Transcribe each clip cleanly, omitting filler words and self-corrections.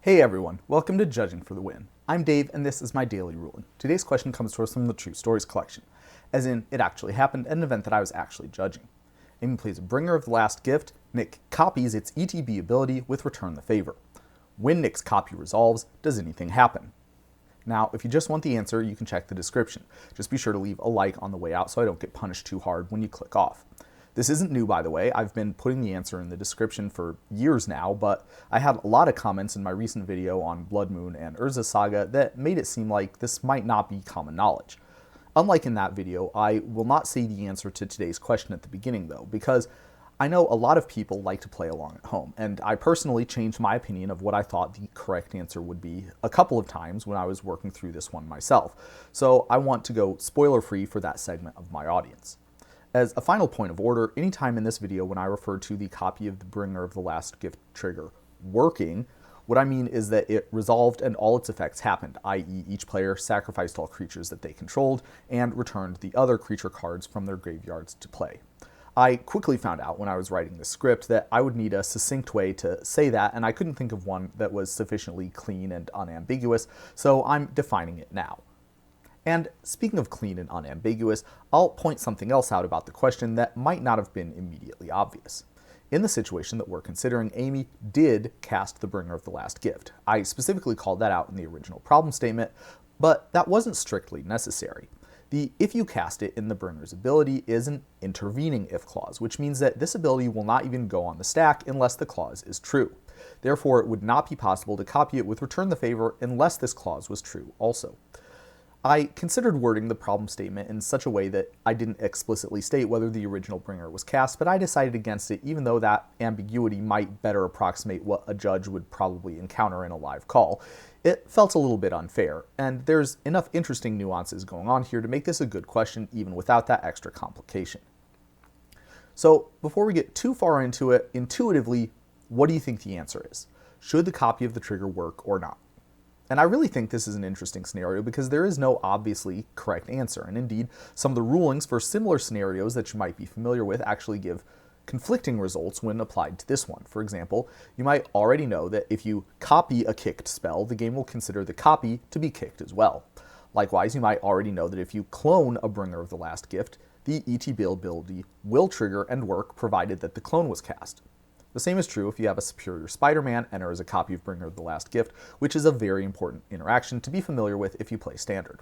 Hey everyone, welcome to Judging for the Win. I'm Dave and this is my daily ruling. Today's question comes to us from the True Stories collection, as in it actually happened at an event that I was actually judging. Amy plays a bringer of the last gift, Nick copies its ETB ability with Return the Favor. When Nick's copy resolves, does anything happen? Now, if you just want the answer, you can check the description. Just be sure to leave a like on the way out so I don't get punished too hard when you click off. This isn't new, by the way. I've been putting the answer in the description for years now, but I had a lot of comments in my recent video on Blood Moon and Urza Saga that made it seem like this might not be common knowledge. Unlike in that video, I will not say the answer to today's question at the beginning though, because I know a lot of people like to play along at home, and I personally changed my opinion of what I thought the correct answer would be a couple of times when I was working through this one myself, so I want to go spoiler-free for that segment of my audience. As a final point of order, anytime in this video when I refer to the copy of the Bringer of the Last Gift trigger working, what I mean is that it resolved and all its effects happened, i.e. each player sacrificed all creatures that they controlled and returned the other creature cards from their graveyards to play. I quickly found out when I was writing the script that I would need a succinct way to say that, and I couldn't think of one that was sufficiently clean and unambiguous, so I'm defining it now. And speaking of clean and unambiguous, I'll point something else out about the question that might not have been immediately obvious. In the situation that we're considering, Amy did cast the Bringer of the Last Gift. I specifically called that out in the original problem statement, but that wasn't strictly necessary. The if you cast it in the Bringer's ability is an intervening if clause, which means that this ability will not even go on the stack unless the clause is true. Therefore, it would not be possible to copy it with Return the Favor unless this clause was true also. I considered wording the problem statement in such a way that I didn't explicitly state whether the original Bringer was cast, but I decided against it even though that ambiguity might better approximate what a judge would probably encounter in a live call. It felt a little bit unfair, and there's enough interesting nuances going on here to make this a good question even without that extra complication. So before we get too far into it, intuitively, what do you think the answer is? Should the copy of the trigger work or not? And I really think this is an interesting scenario because there is no obviously correct answer, and indeed, some of the rulings for similar scenarios that you might be familiar with actually give conflicting results when applied to this one. For example, you might already know that if you copy a kicked spell, the game will consider the copy to be kicked as well. Likewise, you might already know that if you clone a Bringer of the Last Gift, the ETB ability will trigger and work provided that the clone was cast. The same is true if you have a superior Spider-Man enter as a copy of Bringer of the Last Gift, which is a very important interaction to be familiar with if you play Standard.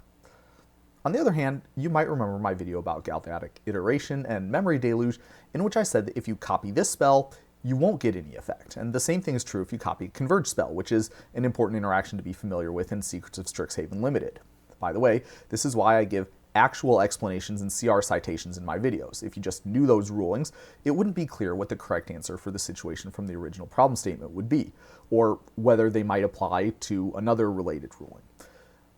On the other hand, you might remember my video about Galvanic Iteration and Memory Deluge, in which I said that if you copy this spell, you won't get any effect. And the same thing is true if you copy Converge spell, which is an important interaction to be familiar with in Secrets of Strixhaven Limited. By the way, this is why I give actual explanations and CR citations in my videos. If you just knew those rulings, it wouldn't be clear what the correct answer for the situation from the original problem statement would be, or whether they might apply to another related ruling.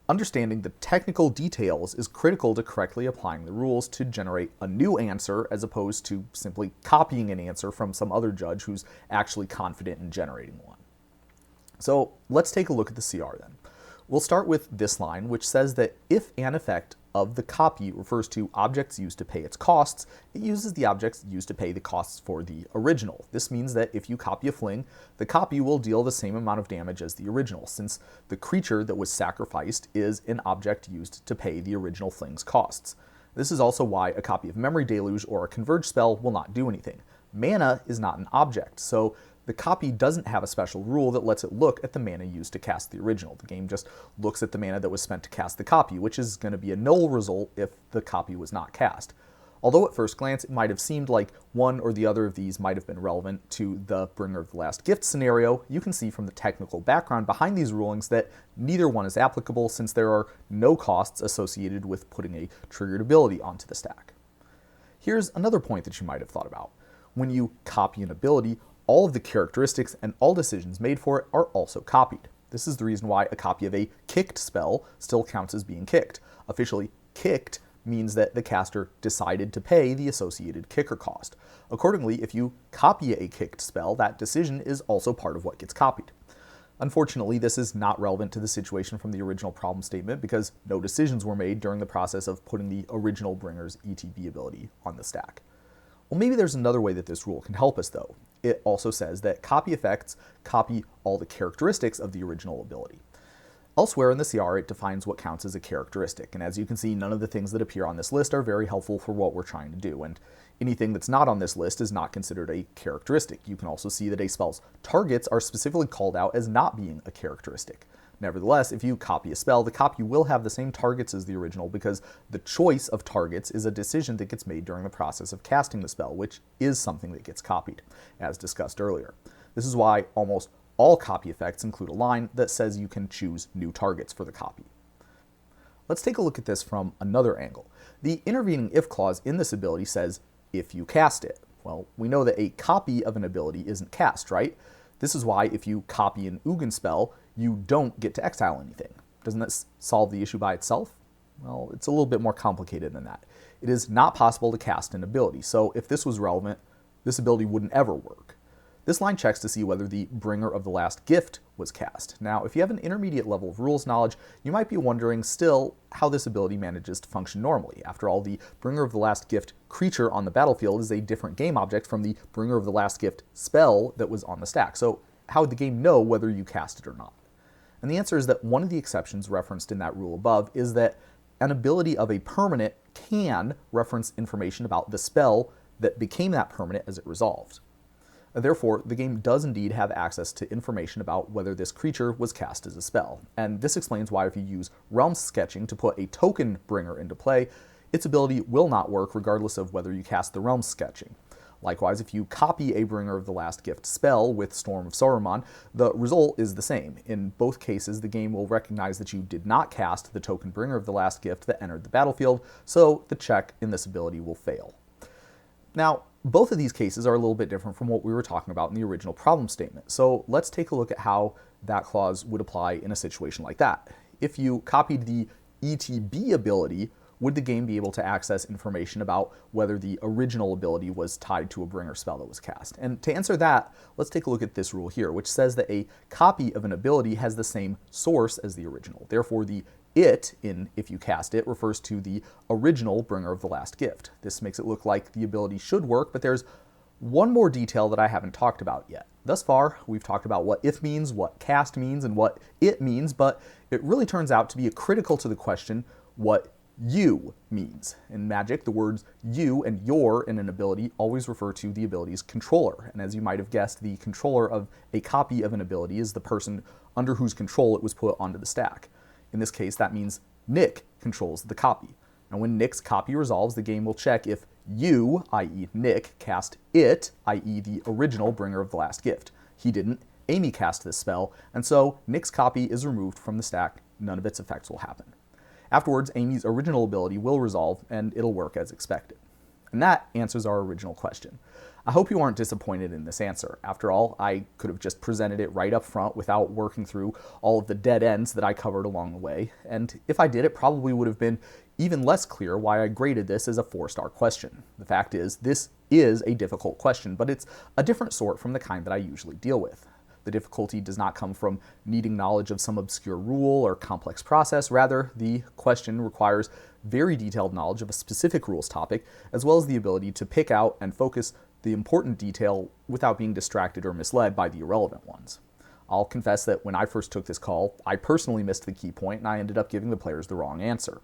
Understanding the technical details is critical to correctly applying the rules to generate a new answer as opposed to simply copying an answer from some other judge who's actually confident in generating one. So let's take a look at the CR then. We'll start with this line, which says that if an effect of the copy refers to objects used to pay its costs, it uses the objects used to pay the costs for the original. This means that if you copy a fling, the copy will deal the same amount of damage as the original, since the creature that was sacrificed is an object used to pay the original fling's costs. This is also why a copy of Memory Deluge or a Converge spell will not do anything. Mana is not an object, so the copy doesn't have a special rule that lets it look at the mana used to cast the original. The game just looks at the mana that was spent to cast the copy, which is going to be a null result if the copy was not cast. Although at first glance it might have seemed like one or the other of these might have been relevant to the Bringer of the Last Gift scenario, you can see from the technical background behind these rulings that neither one is applicable since there are no costs associated with putting a triggered ability onto the stack. Here's another point that you might have thought about. When you copy an ability, all of the characteristics and all decisions made for it are also copied. This is the reason why a copy of a kicked spell still counts as being kicked. Officially, kicked means that the caster decided to pay the associated kicker cost. Accordingly, if you copy a kicked spell, that decision is also part of what gets copied. Unfortunately, this is not relevant to the situation from the original problem statement because no decisions were made during the process of putting the original Bringer's ETB ability on the stack. Well, maybe there's another way that this rule can help us, though. It also says that copy effects copy all the characteristics of the original ability. Elsewhere in the CR, it defines what counts as a characteristic, and as you can see, none of the things that appear on this list are very helpful for what we're trying to do, and anything that's not on this list is not considered a characteristic. You can also see that a spell's targets are specifically called out as not being a characteristic. Nevertheless, if you copy a spell, the copy will have the same targets as the original because the choice of targets is a decision that gets made during the process of casting the spell, which is something that gets copied, as discussed earlier. This is why almost all copy effects include a line that says you can choose new targets for the copy. Let's take a look at this from another angle. The intervening if clause in this ability says, if you cast it. Well, we know that a copy of an ability isn't cast, right? This is why if you copy an Ugin spell, you don't get to exile anything. Doesn't that solve the issue by itself? Well, it's a little bit more complicated than that. It is not possible to cast an ability, so if this was relevant, this ability wouldn't ever work. This line checks to see whether the bringer of the last gift was cast. Now, if you have an intermediate level of rules knowledge, you might be wondering still how this ability manages to function normally. After all, the bringer of the last gift creature on the battlefield is a different game object from the bringer of the last gift spell that was on the stack. So how would the game know whether you cast it or not? And the answer is that one of the exceptions referenced in that rule above is that an ability of a permanent can reference information about the spell that became that permanent as it resolved. Therefore, the game does indeed have access to information about whether this creature was cast as a spell. And this explains why if you use realm sketching to put a token bringer into play, its ability will not work regardless of whether you cast the realm sketching. Likewise, if you copy a bringer of the last gift spell with Storm of Saruman, the result is the same. In both cases, the game will recognize that you did not cast the token bringer of the last gift that entered the battlefield, so the check in this ability will fail. Now, both of these cases are a little bit different from what we were talking about in the original problem statement, so let's take a look at how that clause would apply in a situation like that. If you copied the ETB ability, would the game be able to access information about whether the original ability was tied to a bringer spell that was cast? And to answer that, let's take a look at this rule here, which says that a copy of an ability has the same source as the original. Therefore, the it in if you cast it refers to the original bringer of the last gift. This makes it look like the ability should work, but there's one more detail that I haven't talked about yet. Thus far, we've talked about what if means, what cast means, and what it means, but it really turns out to be critical to the question what you means. In Magic, the words you and your in an ability always refer to the ability's controller, and as you might have guessed, the controller of a copy of an ability is the person under whose control it was put onto the stack. In this case, that means Nick controls the copy. And when Nick's copy resolves, the game will check if you, i.e. Nick, cast it, i.e. the original bringer of the last gift. He didn't. Amy cast this spell, and so Nick's copy is removed from the stack. None of its effects will happen. Afterwards, Amy's original ability will resolve, and it'll work as expected. And that answers our original question. I hope you aren't disappointed in this answer. After all, I could have just presented it right up front without working through all of the dead ends that I covered along the way, and if I did, it probably would have been even less clear why I graded this as a 4-star question. The fact is, this is a difficult question, but it's a different sort from the kind that I usually deal with. The difficulty does not come from needing knowledge of some obscure rule or complex process. Rather, the question requires very detailed knowledge of a specific rules topic, as well as the ability to pick out and focus the important detail without being distracted or misled by the irrelevant ones. I'll confess that when I first took this call, I personally missed the key point and I ended up giving the players the wrong answer.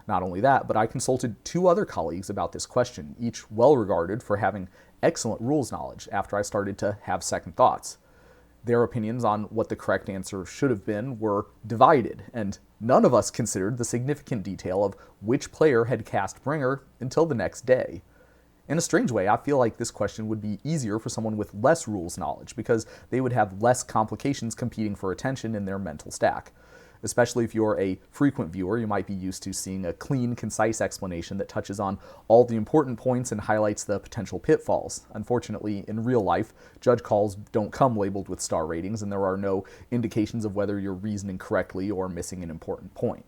Not only that, but I consulted 2 other colleagues about this question, each well regarded for having excellent rules knowledge after I started to have second thoughts. Their opinions on what the correct answer should have been were divided, and none of us considered the significant detail of which player had cast Bringer until the next day. In a strange way, I feel like this question would be easier for someone with less rules knowledge because they would have less complications competing for attention in their mental stack. Especially if you're a frequent viewer, you might be used to seeing a clean, concise explanation that touches on all the important points and highlights the potential pitfalls. Unfortunately, in real life, judge calls don't come labeled with star ratings, and there are no indications of whether you're reasoning correctly or missing an important point.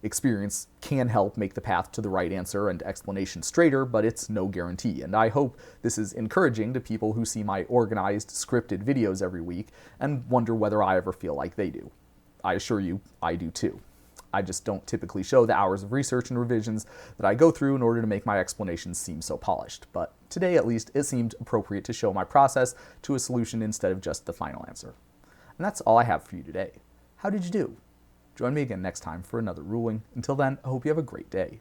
Experience can help make the path to the right answer and explanation straighter, but it's no guarantee, and I hope this is encouraging to people who see my organized, scripted videos every week and wonder whether I ever feel like they do. I assure you, I do too. I just don't typically show the hours of research and revisions that I go through in order to make my explanations seem so polished, but Today, at least, it seemed appropriate to show my process to a solution instead of just the final answer. And that's all I have for you today. How did you do? Join me again next time for another ruling. Until then, I hope you have a great day.